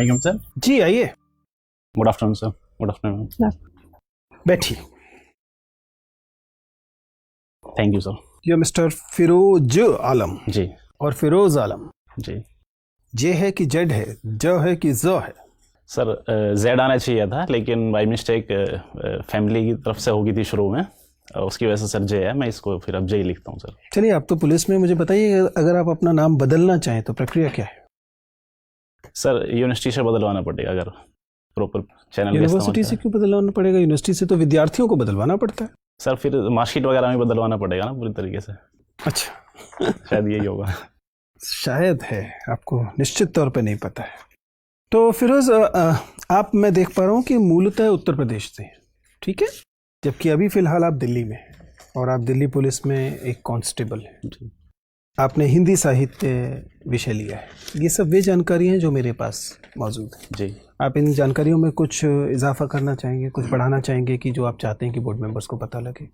वालेकुम सर। जी आइए। Good afternoon sir. Good afternoon. बैठिए। Thank you sir. ये मिस्टर फिरोज आलम जी और फिरोज आलम, जी जे है कि जेड है, ज है कि ज है? सर, जेड आना चाहिए था लेकिन बाय मिस्टेक फैमिली की तरफ से होगी थी शुरू में, उसकी वजह से सर जे है। मैं इसको फिर अब जे ही लिखता हूँ सर। चलिए, आप तो पुलिस में, मुझे बताइए, अगर आप अपना नाम बदलना चाहें तो प्रक्रिया क्या है? सर यूनिवर्सिटी से बदलवाना पड़ेगा अगर प्रॉपर चैनल का यूनिवर्सिटी इस्तेमाल से क्यों बदलवाना पड़ेगा? यूनिवर्सिटी से तो विद्यार्थियों को बदलवाना पड़ता है। सर फिर मार्कशीट वगैरह में बदलवाना पड़ेगा ना पूरी तरीके से। अच्छा। शायद यही होगा। शायद है, आपको निश्चित तौर पे नहीं पता है। तो फिरोज, आप, मैं देख पा रहा हूँ कि मूलतः उत्तर प्रदेश से, ठीक है, जबकि अभी फिलहाल आप दिल्ली में हैं और आप दिल्ली पुलिस में एक कांस्टेबल हैं। जी आपने हिंदी साहित्य विषय लिया है। ये सब वे जानकारी हैं जो मेरे पास मौजूद है। जी आप इन जानकारियों में कुछ इजाफा करना चाहेंगे, कुछ बढ़ाना चाहेंगे कि जो आप चाहते हैं कि बोर्ड मेंबर्स को पता लगे?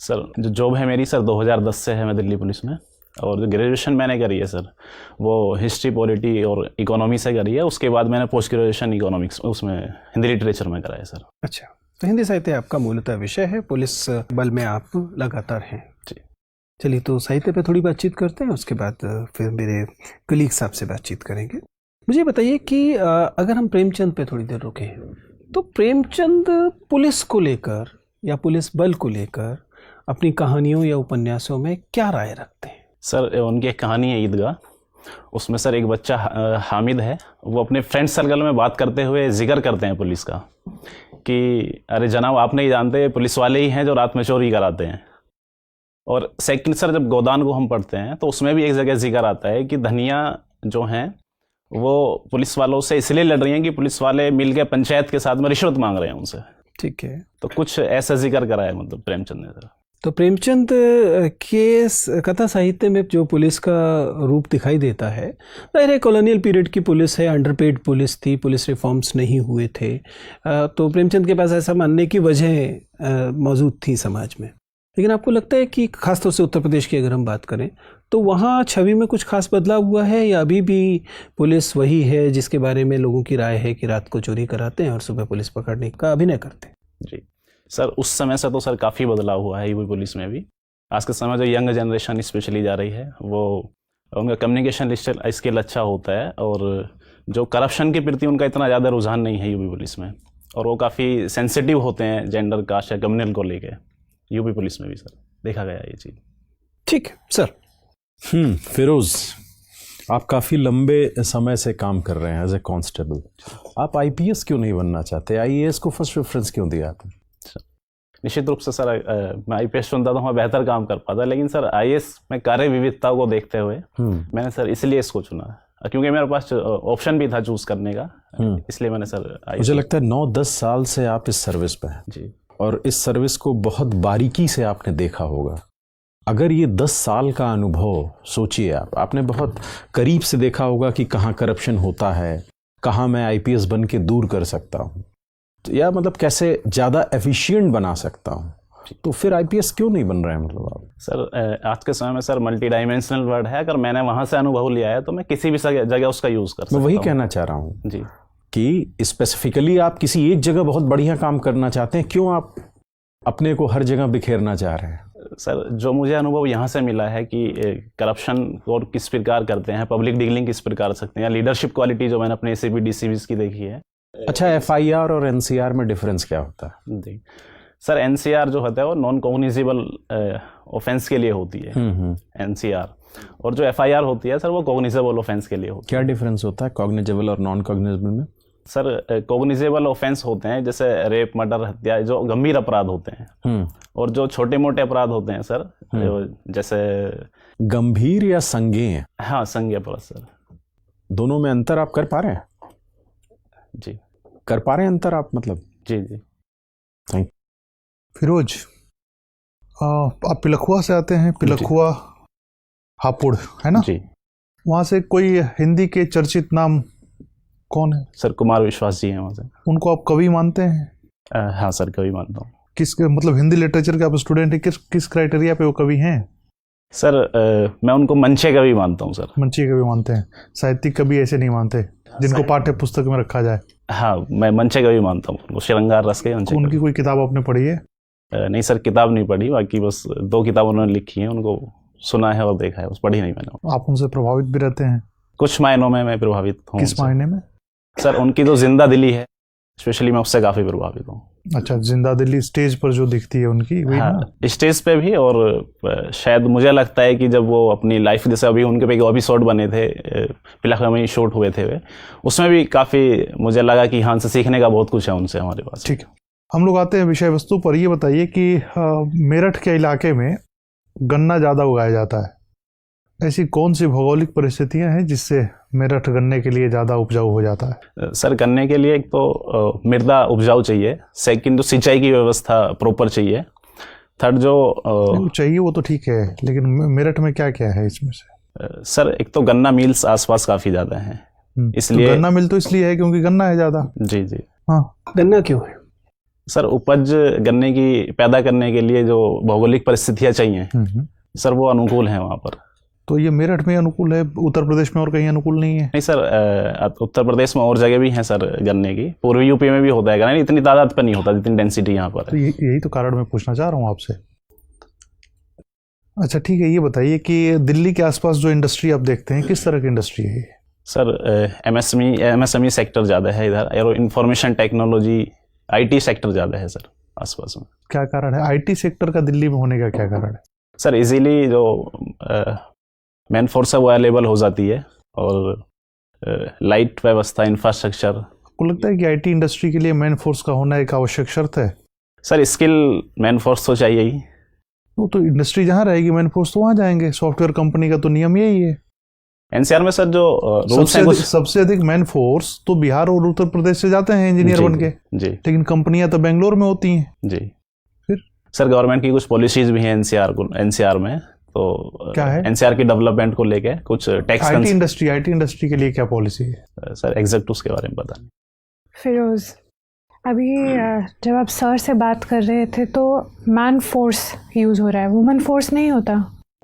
सर, जो जॉब है मेरी सर 2010 से है मैं दिल्ली पुलिस में, और जो ग्रेजुएशन मैंने करी है सर वो हिस्ट्री, पॉलिटी और इकोनॉमी से करी है। उसके बाद मैंने पोस्ट ग्रेजुएशन इकोनॉमिक्स उसमें हिंदी लिटरेचर में करा है सर। अच्छा, तो हिंदी साहित्य आपका मूलतः विषय है, पुलिस बल में आप लगातार हैं। जी चलिए, तो साहित्य पे थोड़ी बातचीत करते हैं, उसके बाद फिर मेरे कलीग साहब से बातचीत करेंगे। मुझे बताइए कि अगर हम प्रेमचंद पे थोड़ी देर रुके तो प्रेमचंद पुलिस को लेकर या पुलिस बल को लेकर अपनी कहानियों या उपन्यासों में क्या राय रखते हैं? सर, उनकी एक कहानी है ईदगाह। उसमें सर एक बच्चा हामिद है, वो अपने फ्रेंड सर्कल में बात करते हुए जिक्र करते हैं पुलिस का कि अरे जनाब, आप नहीं जानते पुलिस वाले ही हैं जो रात में चोरी कराते हैं। और सेकंड सर, जब गोदान को हम पढ़ते हैं तो उसमें भी एक जगह जिक्र आता है कि धनिया जो हैं वो पुलिस वालों से इसलिए लड़ रही हैं कि पुलिस वाले मिल के पंचायत के साथ में रिश्वत मांग रहे हैं उनसे। ठीक है, तो कुछ ऐसा जिक्र करा है मतलब प्रेमचंद ने सर। तो प्रेमचंद के कथा साहित्य में जो पुलिस का रूप दिखाई देता है, जाहिर है कॉलोनियल पीरियड की पुलिस है, अंडरपेड पुलिस थी, पुलिस रिफॉर्म्स नहीं हुए थे, तो प्रेमचंद के पास ऐसा मानने की वजह मौजूद थी समाज में। लेकिन आपको लगता है कि खासतौर से उत्तर प्रदेश की अगर हम बात करें तो वहाँ छवि में कुछ खास बदलाव हुआ है, या अभी भी पुलिस वही है जिसके बारे में लोगों की राय है कि रात को चोरी कराते हैं और सुबह पुलिस पकड़ने का अभिनय करते हैं? जी सर, उस समय से तो सर काफ़ी बदलाव हुआ है यूपी पुलिस में भी। आज के समय जो यंग जनरेशन स्पेशली जा रही है वो, उनका कम्युनिकेशन स्किल अच्छा होता है, और जो करप्शन के प्रति उनका इतना ज़्यादा रुझान नहीं है यूपी पुलिस में, और वो काफ़ी सेंसिटिव होते हैं जेंडर, कास्ट या कम्युनल को लेके यूपी पुलिस में भी सर देखा गया ये चीज़। ठीक है सर। फिरोज, आप काफ़ी लंबे समय से काम कर रहे हैं एज ए कांस्टेबल। आप आईपीएस क्यों नहीं बनना चाहते? आईएएस को फर्स्ट प्रेफरेंस क्यों दिया आपने? निश्चित रूप से सर, मैं आईपीएस चुनता तो मैं बेहतर काम कर पाता, लेकिन सर आईएएस में कार्य विविधता को देखते हुए मैंने सर इसलिए इसको चुना, क्योंकि मेरे पास ऑप्शन भी था चूज करने का, इसलिए मैंने सर मुझे लगता है 9-10 साल से आप इस सर्विस पे हैं जी, और इस सर्विस को बहुत बारीकी से आपने देखा होगा। अगर ये 10 साल का अनुभव सोचिए, आपने बहुत करीब से देखा होगा कि कहाँ करप्शन होता है, कहाँ मैं आईपीएस बन के दूर कर सकता हूँ, या मतलब कैसे ज़्यादा एफिशिएंट बना सकता हूँ। तो फिर आईपीएस क्यों नहीं बन रहे हैं मतलब आप? सर, आज के समय में सर मल्टी डायमेंशनल वर्ड है, अगर मैंने वहाँ से अनुभव लिया है तो मैं किसी भी जगह उसका यूज़ कर सकता हूँ। मैं वही कहना चाह रहा हूँ जी कि स्पेसिफिकली आप किसी एक जगह बहुत बढ़िया काम करना चाहते हैं, क्यों आप अपने को हर जगह बिखेरना चाह रहे हैं? सर, जो मुझे अनुभव यहाँ से मिला है कि करप्शन और किस प्रकार करते हैं, पब्लिक डीलिंग किस प्रकार सकते हैं, या लीडरशिप क्वालिटी जो मैंने अपने एसीपी डीसीबीज की देखी है। अच्छा, एफआईआर और एनसीआर में डिफरेंस क्या होता है? जी सर, एनसीआर जो होता है वो नॉन कॉग्निजेबल ऑफेंस के लिए होती है एनसीआर, और जो एफआईआर होती है सर वो कॉग्निजेबल ऑफेंस के लिए होती है। क्या डिफरेंस होता है कॉग्निजेबल और नॉन कॉग्निजेबल में? सर, कॉग्निजेबल ऑफेंस होते हैं जैसे रेप, मर्डर, हत्या, जो गंभीर अपराध होते हैं, और जो छोटे मोटे अपराध होते हैं सर, जैसे गंभीर या संज्ञेय? हाँ, संज्ञेय अपराध सर। दोनों में अंतर आप कर पा रहे हैं? जी, कर पा रहे हैं अंतर आप मतलब? जी जी। थैंक। फिरोज, आप पिलखुआ से आते हैं, पिलखुआ हापुड़ है ना जी। वहाँ से कोई हिंदी के चर्चित नाम कौन है? सर, कुमार विश्वास जी हैं वहाँ से। उनको आप कवि मानते हैं? हाँ सर, कवि मानता हूँ। किस मतलब हिंदी लिटरेचर के आप स्टूडेंट हैं, किस क्राइटेरिया पे वो कवि हैं? सर मैं उनको मंचे कवि मानता हूँ सर। मंची कवि मानते हैं, साहित्यिक कवि ऐसे नहीं मानते जिनको पाठ्य पुस्तक में रखा जाए। हाँ, मैं मंचे कवि मानता हूँ उनको, श्रृंगार रस के मंचे उनकी कवि। कोई किताब आपने पढ़ी है? नहीं सर, किताब नहीं पढ़ी, बाकी बस 2 किताब उन्होंने लिखी हैं, उनको सुना है और देखा है, बस पढ़ी नहीं मैंने। आप उनसे प्रभावित भी रहते हैं? कुछ मायनों में मैं प्रभावित हूँ किस उनसे। मायने में? सर उनकी जो जिंदा दिली है स्पेशली, मैं उससे काफ़ी प्रभावित हूँ। अच्छा, जिंदा दिल्ली स्टेज पर जो दिखती है उनकी, वही ना? हाँ, स्टेज पे भी, और शायद मुझे लगता है कि जब वो अपनी लाइफ, जैसे अभी उनके पे एपिसोड बने थे, पिलाखा में शूट हुए थे वे, उसमें भी काफ़ी मुझे लगा कि हाँ, से सीखने का बहुत कुछ है उनसे हमारे पास। ठीक है, हम लोग आते हैं विषय वस्तु पर। ये बताइए कि मेरठ के इलाके में गन्ना ज़्यादा उगाया जाता है, ऐसी कौन सी भौगोलिक परिस्थितियां हैं जिससे मेरठ गन्ने के लिए ज़्यादा उपजाऊ हो जाता है? सर गन्ने के लिए एक तो मृदा उपजाऊ चाहिए, सेकंड जो सिंचाई की व्यवस्था प्रॉपर चाहिए, थर्ड जो वो चाहिए वो तो ठीक है, लेकिन मेरठ में क्या क्या है इसमें से? सर एक तो गन्ना मिल्स आसपास काफ़ी ज़्यादा हैं, इसलिए तो गन्ना मिल तो इसलिए है क्योंकि गन्ना है ज़्यादा। जी जी। हाँ, गन्ना क्यों है? सर उपज गन्ने की पैदा करने के लिए जो भौगोलिक परिस्थितियाँ चाहिए सर, वो अनुकूल हैं वहाँ पर। तो ये मेरठ में अनुकूल है, उत्तर प्रदेश में और कहीं अनुकूल नहीं है? नहीं सर, उत्तर प्रदेश में और जगह भी हैं सर गन्ने की, पूर्वी यूपी में भी होता है गन्ना, इतनी तादाद पर नहीं होता जितनी डेंसिटी यहाँ पर तो है। यही तो कारण मैं पूछना चाह रहा हूँ आपसे। अच्छा ठीक है, ये बताइए कि दिल्ली के आसपास जो इंडस्ट्री आप देखते हैं, किस तरह की इंडस्ट्री है ये? सर एमएसएमई सेक्टर ज़्यादा है इधर, और इंफॉर्मेशन टेक्नोलॉजी आईटी सेक्टर ज़्यादा है सर आसपास में। क्या कारण है आईटी सेक्टर का दिल्ली में होने का, क्या कारण है? सर इजीली जो मैन फोर्स है वो अवेलेबल हो जाती है, और लाइट व्यवस्था, इंफ्रास्ट्रक्चर। आपको लगता है कि आईटी इंडस्ट्री के लिए मैन फोर्स का होना एक आवश्यक शर्त है? सर स्किल मैन फोर्स तो चाहिए ही। वो तो इंडस्ट्री जहाँ रहेगी मैन फोर्स तो वहाँ जाएंगे, सॉफ्टवेयर कंपनी का तो नियम यही है। एनसीआर में सर जो रूल्स हैं कुछ सबसे अधिक मैन फोर्स तो बिहार और उत्तर प्रदेश से जाते हैं इंजीनियर जी, बन के, जी लेकिन कंपनियां तो बेंगलोर में होती हैं। जी। फिर सर गवर्नमेंट की कुछ पॉलिसीज भी हैं एनसीआर में, तो क्या है? एनसीआर की डेवलपमेंट को लेके कुछ टैक्स आईटी इंडस्ट्री के लिए क्या पॉलिसी है? सर एग्जैक्ट उसके बारे में पता नहीं। फिरोज, अभी जब आप सर से बात कर रहे थे तो मैन फोर्स यूज़ हो रहा है, वुमेन फोर्स नहीं होता?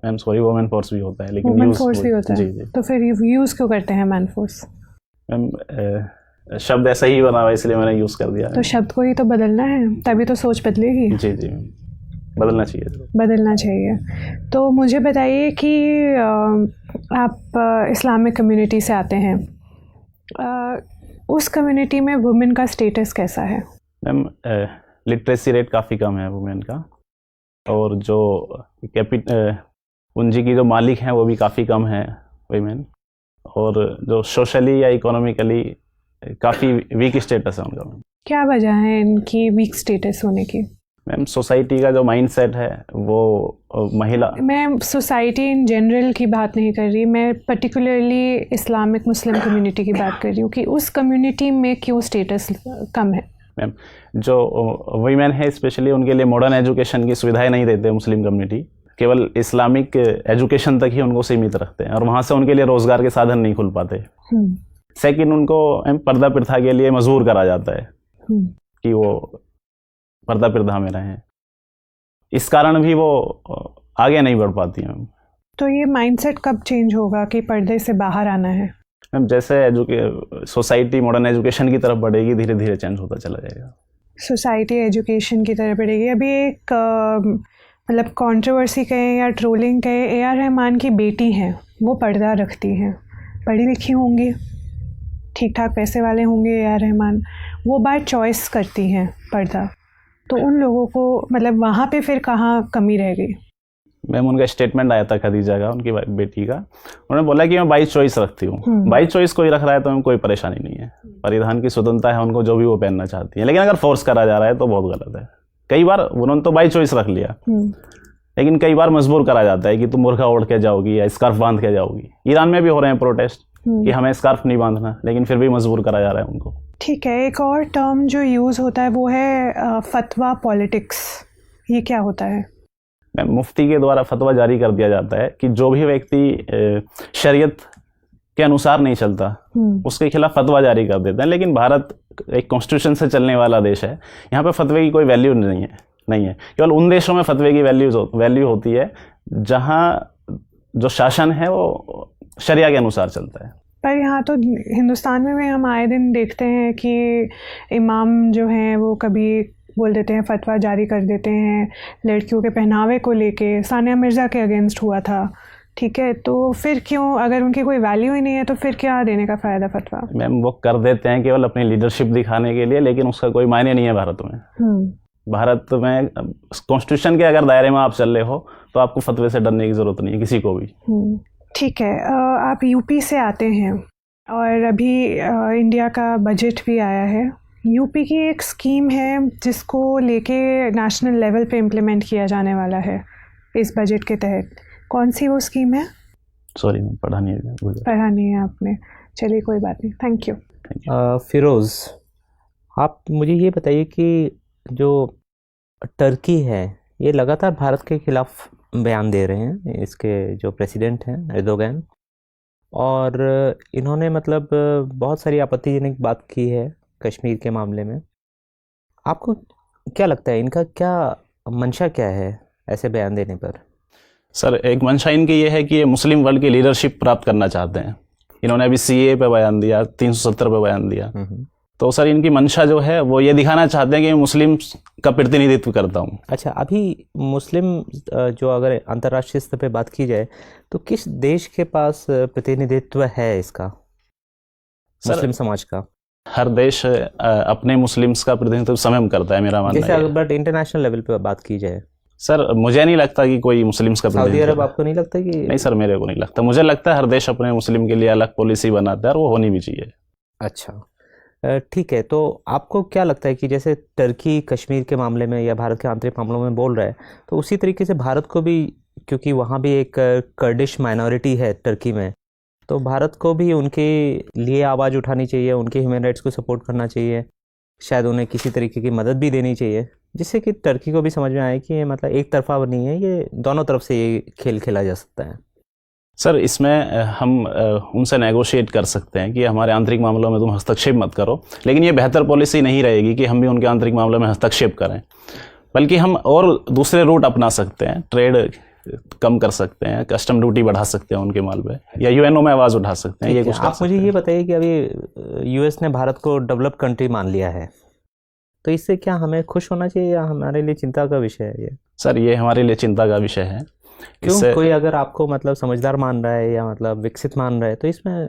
मैम सॉरी, वुमेन फोर्स भी होता है, लेकिन वुमेन यूज फोर्स भी होता जी है, जी। तो फिर यूज़ क्यों करते हैं मैन फोर्स? मैम शब्द ऐसा ही बना हुआ इसलिए मैंने यूज़ कर दिया। तो शब्द को ही तो बदलना है, तभी तो सोच बदलेगी। जी जी, बदलना चाहिए। बदलना चाहिए। तो मुझे बताइए कि आप इस्लामिक कम्युनिटी से आते हैं, उस कम्युनिटी में वुमेन का स्टेटस कैसा है? मैम लिटरेसी रेट काफ़ी कम है वुमेन का, और जो पूंजी की जो मालिक हैं वो भी काफ़ी कम है वुमेन, और जो सोशली या इकोनॉमिकली काफ़ी वीक स्टेटस है उनका। क्या वजह है इनकी वीक स्टेटस होने की? मैम सोसाइटी का जो माइंडसेट है वो महिला, मैं सोसाइटी इन जनरल की बात नहीं कर रही, मैं पर्टिकुलरली इस्लामिक मुस्लिम कम्युनिटी की बात कर रही हूँ कि उस कम्युनिटी में क्यों स्टेटस कम है? मैम जो वुमेन है स्पेशली उनके लिए मॉडर्न एजुकेशन की सुविधाएं नहीं देते मुस्लिम कम्युनिटी, केवल इस्लामिक एजुकेशन तक ही उनको सीमित रखते हैं, और वहाँ से उनके लिए रोज़गार के साधन नहीं खुल पाते। सेकंड, उनको पर्दा प्रथा के लिए मजबूर करा जाता है कि वो पर्दा प्रथा में रहें, इस कारण भी वो आगे नहीं बढ़ पाती हैं। तो ये माइंडसेट कब चेंज होगा कि पर्दे से बाहर आना है? मैम जैसे सोसाइटी मॉडर्न एजुकेशन की तरफ बढ़ेगी, धीरे धीरे चेंज होता चला जाएगा। सोसाइटी एजुकेशन की तरफ बढ़ेगी। अभी एक मतलब कंट्रोवर्सी कहें या ट्रोलिंग कहें, ए आर रहमान की बेटी हैं, वो पर्दा रखती हैं, पढ़ी लिखी होंगी, ठीक ठाक पैसे वाले होंगे ए आर रहमान, वो बाय चॉइस करती हैं पर्दा, तो उन लोगों को मतलब वहाँ पे फिर कहाँ कमी रह गई? मैम उनका स्टेटमेंट आया था खदीजा का, उनकी बेटी का, उन्होंने बोला कि मैं बाई चॉइस रखती हूँ। बाई चॉइस कोई रख रहा है तो हमें कोई परेशानी नहीं है, परिधान की स्वतंत्रता है उनको, जो भी वो पहनना चाहती है, लेकिन अगर फोर्स करा जा रहा है तो बहुत गलत है। कई बार उन्होंने तो बाई चॉइस रख लिया, लेकिन कई बार मजबूर करा जाता है कि तुम मुर्गा ओढ़ के जाओगी या स्कार्फ बांध के जाओगी। ईरान में भी हो रहे हैं प्रोटेस्ट कि हमें स्कार्फ नहीं बांधना, लेकिन फिर भी मजबूर करा जा रहा है उनको। ठीक है, एक और टर्म जो यूज़ होता है वो है फतवा पॉलिटिक्स, ये क्या होता है? मैम मुफ्ती के द्वारा फतवा जारी कर दिया जाता है कि जो भी व्यक्ति शरीयत के अनुसार नहीं चलता उसके खिलाफ फतवा जारी कर देते हैं। लेकिन भारत एक कॉन्स्टिट्यूशन से चलने वाला देश है, यहाँ पे फतवे की कोई वैल्यू नहीं है। केवल उन देशों में फतवे की वैल्यू होती है जहाँ जो शासन है वो शरिया के अनुसार चलता है। पर यहाँ तो हिंदुस्तान में भी हम आए दिन देखते हैं कि इमाम जो हैं वो कभी बोल देते हैं, फतवा जारी कर देते हैं लड़कियों के पहनावे को लेके। सानिया मिर्ज़ा के अगेंस्ट हुआ था, ठीक है, तो फिर क्यों, अगर उनकी कोई वैल्यू ही नहीं है तो फिर क्या देने का फ़ायदा फतवा? मैम वो कर देते हैं केवल अपनी लीडरशिप दिखाने के लिए, लेकिन उसका कोई मायने नहीं है भारत में। भारत में कॉन्स्टिट्यूशन के अगर दायरे में आप चल रहे हो तो आपको फतवे से डरने की ज़रूरत नहीं है किसी को भी। ठीक है, आप यूपी से आते हैं और अभी इंडिया का बजट भी आया है। यूपी की एक स्कीम है जिसको लेके नेशनल लेवल पे इम्प्लीमेंट किया जाने वाला है इस बजट के तहत। कौन सी वो स्कीम है? सॉरी पढ़ा नहीं है आपने, चलिए कोई बात नहीं, थैंक यू। फिरोज़, आप मुझे ये बताइए कि जो टर्की है ये लगातार भारत के खिलाफ बयान दे रहे हैं, इसके जो प्रेसिडेंट हैं एर्दोगन, और इन्होंने मतलब बहुत सारी आपत्तिजनक बात की है कश्मीर के मामले में। आपको क्या लगता है इनका क्या मंशा क्या है ऐसे बयान देने पर? सर एक मंशा इनकी ये है कि ये मुस्लिम वर्ल्ड की लीडरशिप प्राप्त करना चाहते हैं। इन्होंने अभी CAA पे बयान दिया, 370 पे बयान दिया। तो सर इनकी मंशा जो है वो ये दिखाना चाहते हैं कि मैं मुस्लिम का प्रतिनिधित्व करता हूँ। अच्छा, अभी मुस्लिम जो अगर अंतर्राष्ट्रीय स्तर पे बात की जाए तो किस देश के पास प्रतिनिधित्व है इसका, मुस्लिम समाज का? हर देश अपने मुस्लिम्स का प्रतिनिधित्व स्वयं करता है, मेरा मानना है। बट इंटरनेशनल लेवल पे बात की जाए सर मुझे नहीं लगता कि कोई मुस्लिम्स का सऊदी अरब, आपको नहीं लगता कि? नहीं सर, मेरे को नहीं लगता। मुझे लगता है हर देश अपने मुस्लिम के लिए अलग पॉलिसी बनाता है और वो होनी भी चाहिए। अच्छा ठीक है, तो आपको क्या लगता है कि जैसे टर्की कश्मीर के मामले में या भारत के आंतरिक मामलों में बोल रहा है, तो उसी तरीके से भारत को भी, क्योंकि वहाँ भी एक कर्डिश माइनॉरिटी है टर्की में, तो भारत को भी उनके लिए आवाज़ उठानी चाहिए, उनके ह्यूमन राइट्स को सपोर्ट करना चाहिए, शायद उन्हें किसी तरीके की मदद भी देनी चाहिए, जिससे कि टर्की को भी समझ में आए कि ये मतलब एक तरफा नहीं है, ये दोनों तरफ से ये खेल खेला जा सकता है। सर इसमें हम उनसे नेगोशिएट कर सकते हैं कि हमारे आंतरिक मामलों में तुम हस्तक्षेप मत करो, लेकिन ये बेहतर पॉलिसी नहीं रहेगी कि हम भी उनके आंतरिक मामलों में हस्तक्षेप करें, बल्कि हम और दूसरे रूट अपना सकते हैं। ट्रेड कम कर सकते हैं, कस्टम ड्यूटी बढ़ा सकते हैं उनके माल पे, या UNO में आवाज़ उठा सकते हैं। ये कुछ आप मुझे ये बताइए कि अभी US ने भारत को डेवलप कंट्री मान लिया है, तो इससे क्या हमें खुश होना चाहिए या हमारे लिए चिंता का विषय है ये? सर ये हमारे लिए चिंता का विषय है। क्यों? कोई अगर आपको मतलब समझदार मान रहा है या मतलब विकसित मान रहा है तो इसमें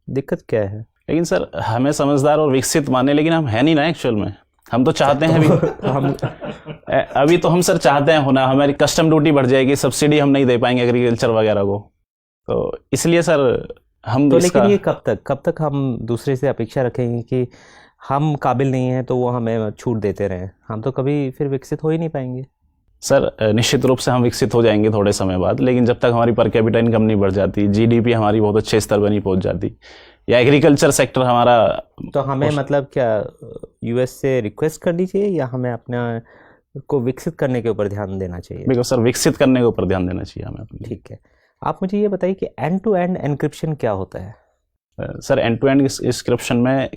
दिक्कत क्या है? लेकिन सर हमें समझदार और विकसित माने, लेकिन हम है नहीं ना एक्चुअल में। हम तो चाहते हैं अभी तो हम सर चाहते हैं होना, हमारी कस्टम ड्यूटी बढ़ जाएगी, सब्सिडी हम नहीं दे पाएंगे एग्रीकल्चर वगैरह को, तो इसलिए सर हम तो लेकिन ये कब तक हम दूसरे से अपेक्षा रखेंगे कि हम काबिल नहीं हैं तो वो हमें छूट देते रहें? हम तो कभी फिर विकसित हो ही नहीं पाएंगे। सर निश्चित रूप से हम विकसित हो जाएंगे थोड़े समय बाद, लेकिन जब तक हमारी पर कैपिटा इनकम नहीं बढ़ जाती, GDP हमारी बहुत अच्छे स्तर पर नहीं पहुंच जाती, या एग्रीकल्चर सेक्टर हमारा, तो हमें मतलब क्या US से रिक्वेस्ट करनी चाहिए या हमें अपना को विकसित करने के ऊपर ध्यान देना चाहिए? बिल्कुल सर, विकसित करने के ऊपर ध्यान देना चाहिए हमें। ठीक है, आप मुझे ये बताइए कि एंड टू एंड एन्क्रिप्शन क्या होता है? Sir end to end encryption में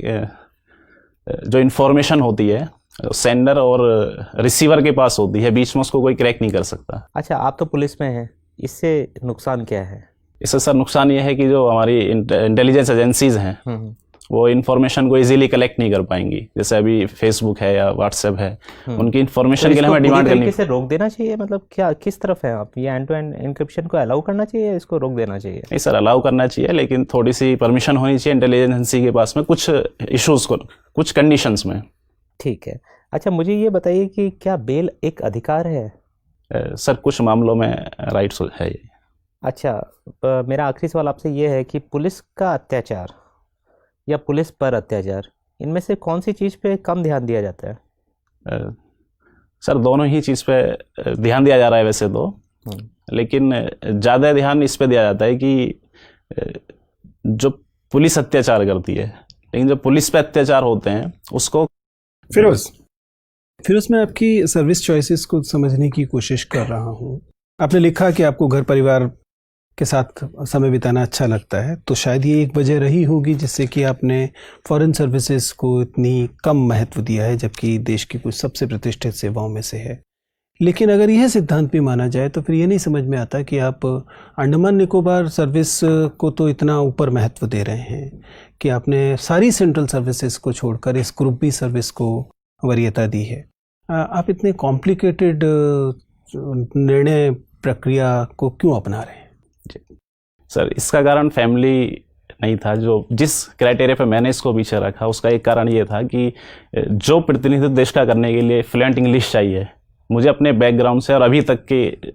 जो इन्फॉर्मेशन होती है सेंडर और रिसीवर के पास होती है, बीच में उसको कोई क्रैक नहीं कर सकता। अच्छा, आप तो पुलिस में हैं, इससे नुकसान क्या है? इससे सर नुकसान ये है कि जो हमारी इंटेलिजेंस एजेंसीज हैं वो इन्फॉर्मेशन को इजीली कलेक्ट नहीं कर पाएंगी। जैसे अभी फेसबुक है या व्हाट्सएप है, उनकी इन्फॉर्मेशन तो के लिए हमें डिमांड करनी से रोक देना चाहिए, मतलब क्या किस तरफ है आप? ये एंड टू एंड एन्क्रिप्शन को अलाउ करना चाहिए या इसको रोक देना चाहिए? नहीं सर, अलाउ करना चाहिए, लेकिन थोड़ी सी परमिशन होनी चाहिए इंटेलिजेंस एजेंसी के पास में कुछ इशूज़ को, कुछ कंडीशंस में। ठीक है, अच्छा मुझे ये बताइए कि क्या बेल एक अधिकार है? सर कुछ मामलों में राइट्स है ये। अच्छा, मेरा आखिरी सवाल आपसे ये है कि पुलिस का अत्याचार या पुलिस पर अत्याचार, इनमें से कौन सी चीज़ पे कम ध्यान दिया जाता है? सर दोनों ही चीज़ पे ध्यान दिया जा रहा है वैसे तो, लेकिन ज़्यादा ध्यान इस पे दिया जाता है कि जो पुलिस अत्याचार करती है, लेकिन जो पुलिस पे अत्याचार होते हैं उसको। फिरोज मैं आपकी सर्विस चॉइसेस को समझने की कोशिश कर रहा हूँ। आपने लिखा कि आपको घर परिवार के साथ समय बिताना अच्छा लगता है, तो शायद ये एक वजह रही होगी जिससे कि आपने फॉरेन सर्विसेज को इतनी कम महत्व दिया है, जबकि देश की कुछ सबसे प्रतिष्ठित सेवाओं में से है। लेकिन अगर यह सिद्धांत भी माना जाए तो फिर ये नहीं समझ में आता कि आप अंडमान निकोबार सर्विस को तो इतना ऊपर महत्व दे रहे हैं कि आपने सारी सेंट्रल सर्विसेज को छोड़कर इस ग्रुप बी सर्विस को वरीयता दी है। आप इतने कॉम्प्लिकेटेड निर्णय प्रक्रिया को क्यों अपना रहे हैं? सर इसका कारण फैमिली नहीं था। जो जिस क्राइटेरिया पे मैंने इसको पीछे रखा उसका एक कारण ये था कि जो प्रतिनिधित्व देश का करने के लिए फ्लुएंट इंग्लिश चाहिए, मुझे अपने बैकग्राउंड से और अभी तक के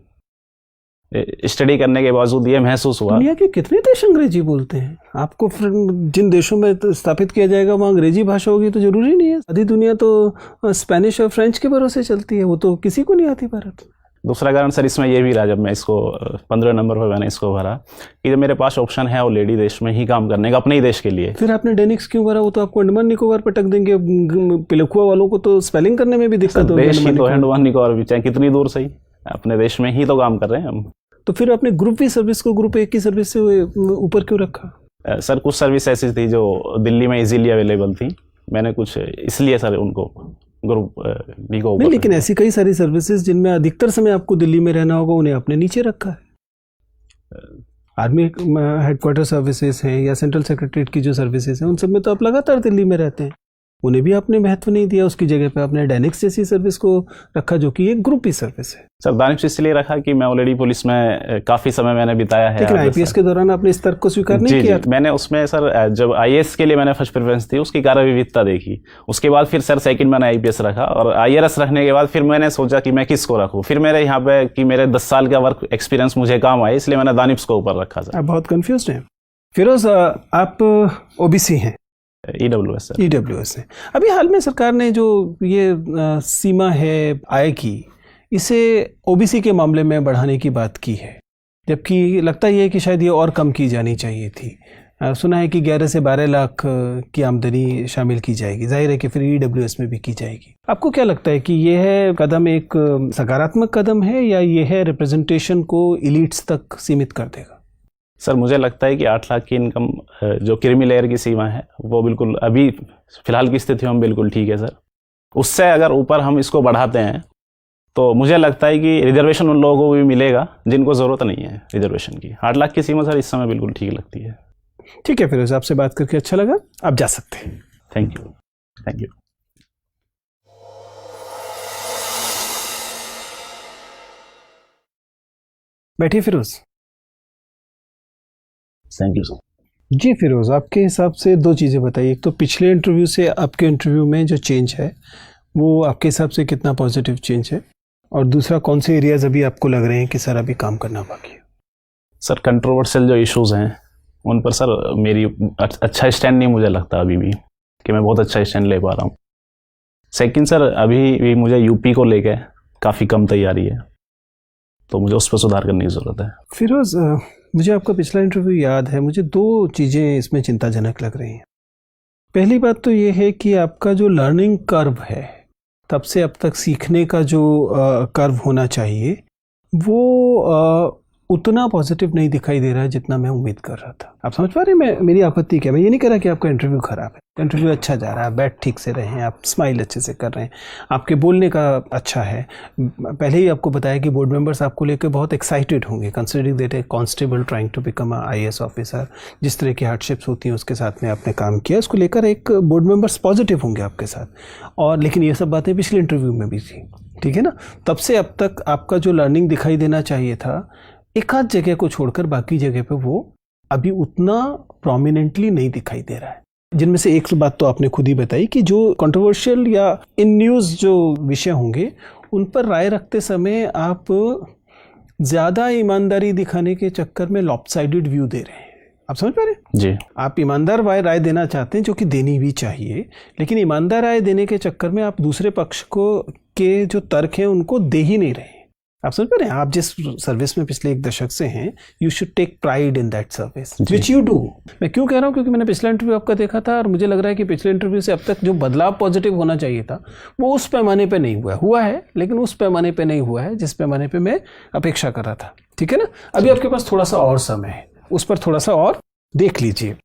स्टडी करने के बावजूद ये महसूस हुआ। दुनिया के कितने देश अंग्रेजी बोलते हैं? आपको जिन देशों में स्थापित किया जाएगा वहाँ अंग्रेजी भाषा होगी तो जरूरी नहीं है। आधी दुनिया तो स्पेनिश और फ्रेंच के भरोसे चलती है, वो तो किसी को नहीं आती भारत। दूसरा कारण सर इसमें ये भी रहा, जब मैं इसको 15 नंबर पर मैंने इसको भरा कि जब मेरे पास ऑप्शन है ऑलरेडी देश में ही काम करने का, अपने ही देश के लिए। फिर आपने डेनिक्स क्यों भरा? वो तो आपको अंडमान निकोबार पर टक देंगे। पिलखुआ वालों को तो स्पेलिंग करने में भी दिक्कत होगी। देश ही तो अंडमान निकोबार भी, चाहे कितनी दूर सही, अपने देश में ही तो काम कर रहे हैं हम। तो फिर आपने ग्रुप बी सर्विस को ग्रुप ए की सर्विस से ऊपर क्यों रखा? सर कुछ सर्विस ऐसी थी जो दिल्ली में इजीली अवेलेबल थी, मैंने कुछ इसलिए सर उनको ग्रुप बी को नहीं, लेकिन ऐसी कई सारी सर्विसेज जिनमें अधिकतर समय आपको दिल्ली में रहना होगा, उन्हें आपने नीचे रखा है। आर्मी हेडक्वार्टर सर्विसेज हैं या सेंट्रल सेक्रेटरीट की जो सर्विसेज हैं, उन सब में तो आप लगातार दिल्ली में रहते हैं, उन्हें भी आपने महत्व नहीं दिया। उसकी जगह पे आपने डेनिक्स जैसी सर्विस को रखा जो कि एक ग्रुप ही सर्विस है। सर दानिश इसलिए रखा कि मैं ऑलरेडी पुलिस में काफी समय मैंने बिताया है। लेकिन आईपीएस के दौरान आपने इस तर्क को स्वीकार नहीं किया? मैंने उसमें सर जब आईएएस के लिए मैंने फर्स्ट प्रेफरेंस थी, उसकी कार्य विविधता देखी। उसके बाद फिर सर सेकंड मैंने आईपीएस रखा, और आईआरएस रखने के बाद फिर मैंने सोचा कि मैं किसको रखूँ। फिर मेरे यहाँ पे कि मेरे 10 साल का वर्क एक्सपीरियंस मुझे काम आए, इसलिए मैंने दानिश को ऊपर रखा सर। आप बहुत कन्फ्यूज हैं। फिरोज, आप ओबीसी हैं? EWS sir. ईडब्ल्यूएस है। अभी हाल में सरकार ने जो ये सीमा है आय की, इसे ओबीसी के मामले में बढ़ाने की बात की है, जबकि लगता ही है कि शायद ये और कम की जानी चाहिए थी। सुना है कि 11 से 12 लाख की आमदनी शामिल की जाएगी। जाहिर है कि फिर ईडब्ल्यूएस में भी की जाएगी। आपको क्या लगता है कि यह कदम एक सकारात्मक कदम है या यह है रिप्रेजेंटेशन को इलीट्स तक सीमित कर देगा? सर मुझे लगता है कि 8 लाख की इनकम जो क्रीमी लेयर की सीमा है वो बिल्कुल अभी फिलहाल की स्थिति में बिल्कुल ठीक है सर। उससे अगर ऊपर हम इसको बढ़ाते हैं तो मुझे लगता है कि रिजर्वेशन उन लोगों को भी मिलेगा जिनको ज़रूरत नहीं है रिजर्वेशन की। 8 लाख की सीमा सर इस समय बिल्कुल ठीक लगती है। ठीक है फिरोज, आपसे बात करके अच्छा लगा। आप जा सकते हैं। Thank you. Thank you. बैठिए फिरोज। Thank you sir. जी फिरोज, आपके हिसाब से दो चीज़ें बताइए। एक तो पिछले इंटरव्यू से आपके इंटरव्यू में जो चेंज है वो आपके हिसाब से कितना पॉजिटिव चेंज है, और दूसरा कौन से एरियाज अभी आपको लग रहे हैं कि सर अभी काम करना बाकी है? सर कंट्रोवर्शियल जो इश्यूज हैं उन पर सर मेरी अच्छा स्टैंड नहीं मुझे लगता अभी भी कि मैं बहुत अच्छा स्टैंड ले पा रहा हूँ। सेकंड सर अभी भी मुझे यूपी को लेके काफ़ी कम तैयारी है, तो मुझे उस पर सुधार करने की ज़रूरत है। फिरोज, मुझे आपका पिछला इंटरव्यू याद है। मुझे दो चीज़ें इसमें चिंताजनक लग रही हैं। पहली बात तो ये है कि आपका जो लर्निंग कर्व है, तब से अब तक सीखने का जो कर्व होना चाहिए, वो उतना पॉजिटिव नहीं दिखाई दे रहा है जितना मैं उम्मीद कर रहा था। आप समझ पा रहे हैं मेरी आपत्ति क्या? मैं ये नहीं कह रहा कि आपका इंटरव्यू खराब है। इंटरव्यू अच्छा जा रहा है, बैठ ठीक से रहे हैं, आप स्माइल अच्छे से कर रहे हैं, आपके बोलने का अच्छा है। पहले ही आपको बताया कि बोर्ड मेंबर्स आपको लेकर बहुत एक्साइटेड होंगे, considering that a constable trying to become a IAS officer. जिस तरह की हार्डशिप्स होती हैं उसके साथ में आपने काम किया, उसको लेकर एक बोर्ड मेंबर्स पॉजिटिव होंगे आपके साथ। और लेकिन ये सब बातें पिछले इंटरव्यू में भी थी, ठीक है ना? तब से अब तक आपका जो लर्निंग दिखाई देना चाहिए था, एक आध जगह को छोड़कर बाकी जगह पे वो अभी उतना प्रोमिनेंटली नहीं दिखाई दे रहा है। जिनमें से एक बात तो आपने खुद ही बताई कि जो कंट्रोवर्शियल या इन न्यूज़ जो विषय होंगे उन पर राय रखते समय आप ज़्यादा ईमानदारी दिखाने के चक्कर में लॉपसाइडेड व्यू दे रहे हैं। आप समझ पा रहे हैं? जी। आप ईमानदार राय देना चाहते हैं, जो कि देनी भी चाहिए, लेकिन ईमानदार राय देने के चक्कर में आप दूसरे पक्ष को के जो तर्क हैं उनको दे ही नहीं रहे। आप समझ पा रहे हैं? आप जिस सर्विस में पिछले 1 दशक से हैं, you should take pride in that service which you do. मैं क्यों कह रहा हूँ? क्योंकि मैंने पिछला इंटरव्यू आपका देखा था और मुझे लग रहा है कि पिछले इंटरव्यू से अब तक जो बदलाव पॉजिटिव होना चाहिए था वो उस पैमाने पे नहीं हुआ है, लेकिन उस पैमाने पे नहीं हुआ है जिस पैमाने पे मैं अपेक्षा कर रहा था। ठीक है ना? अभी आपके पास थोड़ा सा और समय है, उस पर थोड़ा सा और देख लीजिए।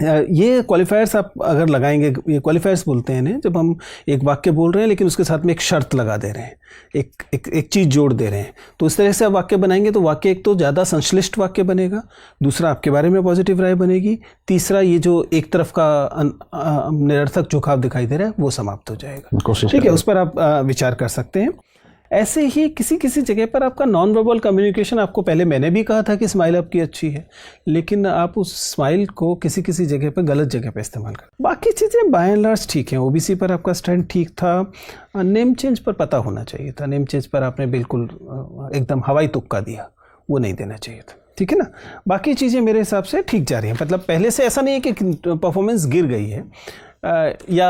ये क्वालिफायर्स आप अगर लगाएंगे, ये क्वालिफायर्स बोलते हैं इन्हें, जब हम एक वाक्य बोल रहे हैं लेकिन उसके साथ में एक शर्त लगा दे रहे हैं, एक चीज़ जोड़ दे रहे हैं, तो इस तरह से आप वाक्य बनाएंगे तो वाक्य एक तो ज़्यादा संश्लिष्ट वाक्य बनेगा, दूसरा आपके बारे में पॉजिटिव राय बनेगी, तीसरा ये जो एक तरफ का निरर्थक झुकाव दिखाई दे रहा है वो समाप्त हो जाएगा। कोशिश ठीक है, उस पर आप विचार कर सकते हैं। ऐसे ही किसी किसी जगह पर आपका नॉन वर्बल कम्युनिकेशन, आपको पहले मैंने भी कहा था कि स्माइल आपकी अच्छी है, लेकिन आप उस स्माइल को किसी किसी जगह पर गलत जगह पर इस्तेमाल कर। बाकी चीज़ें बाय एंड लार्ज ठीक हैं। ओबीसी पर आपका स्टैंड ठीक था, नेम चेंज पर पता होना चाहिए था, नेम चेंज पर आपने बिल्कुल एकदम हवाई तुक्का दिया, वो नहीं देना चाहिए था। ठीक है ना, बाकी चीज़ें मेरे हिसाब से ठीक जा रही हैं। मतलब पहले से ऐसा नहीं है कि परफॉर्मेंस गिर गई है, या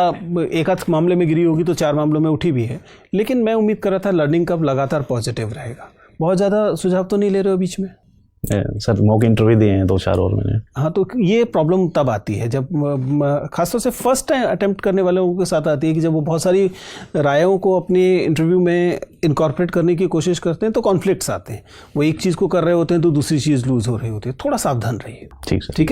एक आध मामले में गिरी होगी तो 4 मामलों में उठी भी है, लेकिन मैं उम्मीद कर रहा था लर्निंग कब लगातार पॉजिटिव रहेगा। बहुत ज़्यादा सुझाव तो नहीं ले रहे हो बीच में? सर मॉक इंटरव्यू दिए हैं 2-4 और मैंने। हाँ, तो ये प्रॉब्लम तब आती है जब खासतौर से फर्स्ट अटेम्प्ट करने वालों के साथ आती है कि जब वो बहुत सारी रायों को अपने इंटरव्यू में इनकॉर्पोरेट करने की कोशिश करते हैं तो कॉन्फ्लिक्ट्स आते हैं। वो एक चीज़ को कर रहे होते हैं तो दूसरी चीज़ लूज़ हो रही होती है। थोड़ा सावधान रहिए। ठीक सर। ठीक है।